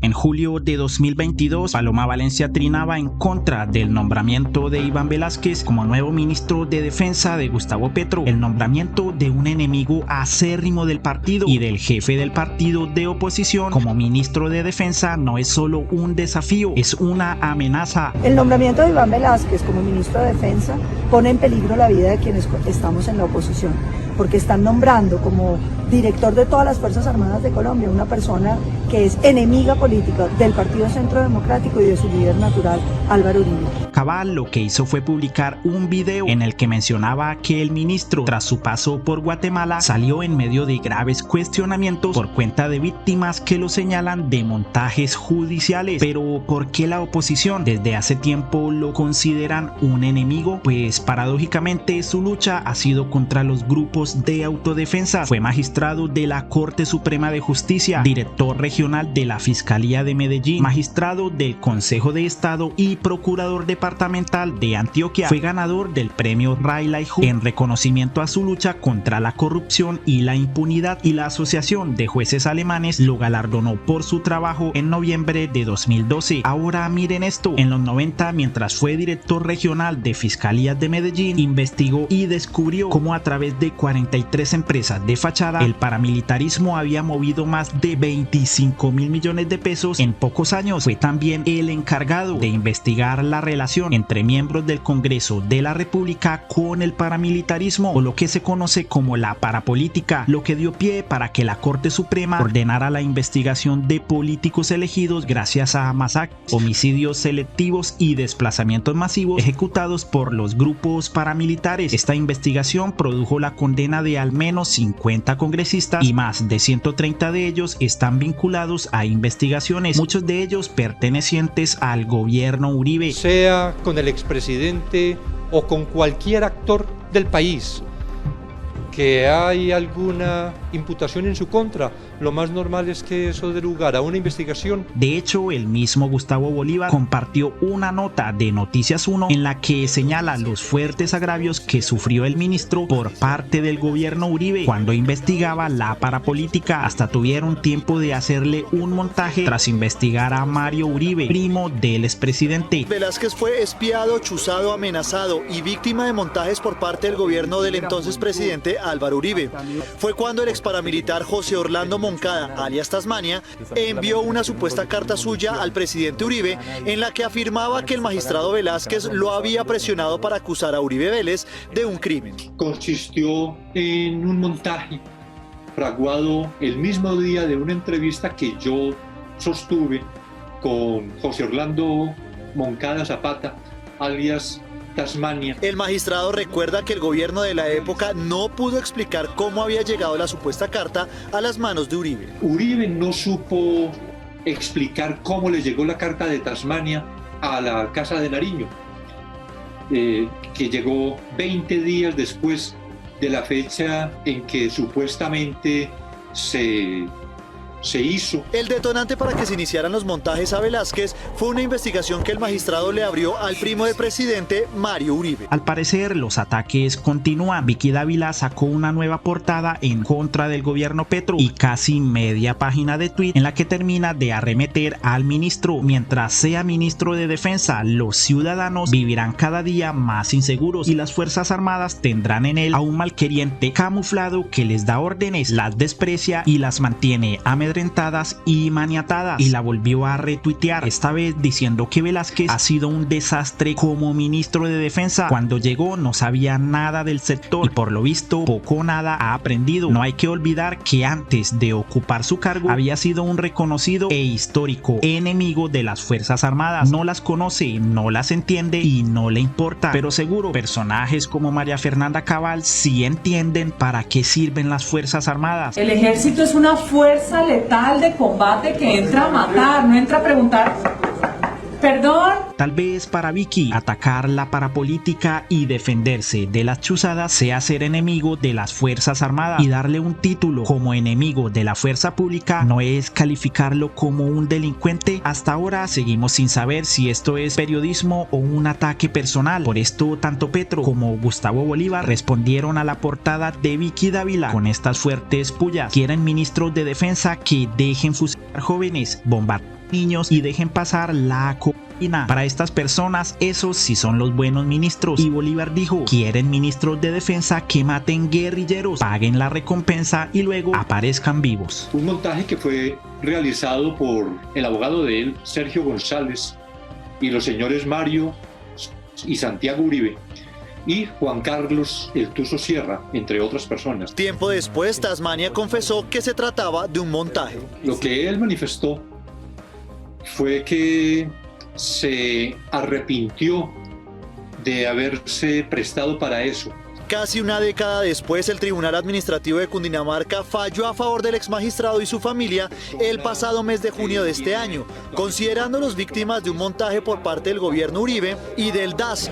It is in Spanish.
En julio de 2022, Paloma Valencia trinaba en contra del nombramiento de Iván Velásquez como nuevo ministro de Defensa de Gustavo Petro, el nombramiento de un enemigo acérrimo del partido y del jefe del partido de oposición como ministro de Defensa no es solo un desafío, es una amenaza. El nombramiento de Iván Velásquez como ministro de Defensa pone en peligro la vida de quienes estamos en la oposición, porque están nombrando como director de todas las Fuerzas Armadas de Colombia una persona que es enemiga política del Partido Centro Democrático y de su líder natural, Álvaro Uribe. Cabal lo que hizo fue publicar un video en el que mencionaba que el ministro, tras su paso por Guatemala, salió en medio de graves cuestionamientos por cuenta de víctimas que lo señalan de montajes judiciales. Pero ¿por qué la oposición desde hace tiempo lo consideran un enemigo? Pues paradójicamente su lucha ha sido contra los grupos de autodefensa. Fue magistrado de la Corte Suprema de Justicia, director regional de la Fiscalía de Medellín, magistrado del Consejo de Estado y procurador departamental de Antioquia. Fue ganador del premio Ray Laihoud en reconocimiento a su lucha contra la corrupción y la impunidad, y la Asociación de Jueces Alemanes lo galardonó por su trabajo en noviembre de 2012. Ahora miren esto, en los 90, mientras fue director regional de Fiscalías de Medellín, investigó y descubrió cómo a través de 43 empresas de fachada el paramilitarismo había movido más de 25 mil millones de pesos en pocos años. Fue también el encargado de investigar la relación entre miembros del Congreso de la República con el paramilitarismo, o lo que se conoce como la parapolítica, lo que dio pie para que la Corte Suprema ordenara la investigación de políticos elegidos gracias a masacres, homicidios selectivos y desplazamientos masivos ejecutados por los grupos paramilitares. Esta investigación produjo la condena de al menos 50 congresistas y más de 130 de ellos están vinculados a investigaciones, muchos de ellos pertenecientes al gobierno Uribe. Sea con el expresidente o con cualquier actor del país que hay alguna imputación en su contra, lo más normal es que eso dé lugar a una investigación. De hecho, el mismo Gustavo Bolívar compartió una nota de Noticias 1 en la que señala los fuertes agravios que sufrió el ministro por parte del gobierno Uribe cuando investigaba la parapolítica. Hasta tuvieron tiempo de hacerle un montaje tras investigar a Mario Uribe, primo del expresidente. Velásquez fue espiado, chuzado, amenazado y víctima de montajes por parte del gobierno del entonces presidente Álvaro Uribe. Fue cuando el exparamilitar José Orlando Moncada, alias Tasmania, envió una supuesta carta suya al presidente Uribe en la que afirmaba que el magistrado Velásquez lo había presionado para acusar a Uribe Vélez de un crimen. Consistió en un montaje fraguado el mismo día de una entrevista que yo sostuve con José Orlando Moncada Zapata, alias Tasmania. El magistrado recuerda que el gobierno de la época no pudo explicar cómo había llegado la supuesta carta a las manos de Uribe. Uribe no supo explicar cómo le llegó la carta de Tasmania a la Casa de Nariño, que llegó 20 días después de la fecha en que supuestamente se hizo. El detonante para que se iniciaran los montajes a Velásquez fue una investigación que el magistrado le abrió al primo del presidente, Mario Uribe. Al parecer, los ataques continúan. Vicky Dávila sacó una nueva portada en contra del gobierno Petro y casi media página de tweet en la que termina de arremeter al ministro. Mientras sea ministro de Defensa, los ciudadanos vivirán cada día más inseguros y las Fuerzas Armadas tendrán en él a un malqueriente camuflado que les da órdenes, las desprecia y las mantiene amedrentadas y maniatadas. Y la volvió a retuitear, esta vez diciendo que Velásquez ha sido un desastre como ministro de Defensa. Cuando llegó no sabía nada del sector y por lo visto poco o nada ha aprendido. No hay que olvidar que antes de ocupar su cargo había sido un reconocido e histórico enemigo de las Fuerzas Armadas. No las conoce, no las entiende y no le importa, pero seguro personajes como María Fernanda Cabal sí entienden para qué sirven las Fuerzas Armadas. El ejército es una fuerza letal de combate que entra a matar, no entra a preguntar. ¿Perdón? Tal vez para Vicky atacar la parapolítica y defenderse de las chuzadas sea ser enemigo de las Fuerzas Armadas, y darle un título como enemigo de la fuerza pública no es calificarlo como un delincuente. Hasta ahora seguimos sin saber si esto es periodismo o un ataque personal. Por esto tanto Petro como Gustavo Bolívar respondieron a la portada de Vicky Dávila con estas fuertes pullas. Quieren ministros de defensa que dejen fusilar jóvenes, bombardear niños y dejen pasar la cocaína. Para estas personas, esos sí son los buenos ministros. Y Bolívar dijo: quieren ministros de defensa que maten guerrilleros, paguen la recompensa y luego aparezcan vivos. Un montaje que fue realizado por el abogado de él, Sergio González, y los señores Mario y Santiago Uribe, y Juan Carlos El Tuzo Sierra, entre otras personas. Tiempo después, Tasmania confesó que se trataba de un montaje. Lo que él manifestó fue que se arrepintió de haberse prestado para eso. Casi una década después, el Tribunal Administrativo de Cundinamarca falló a favor del exmagistrado y su familia el pasado mes de junio de este año, considerándolos víctimas de un montaje por parte del gobierno Uribe y del DAS.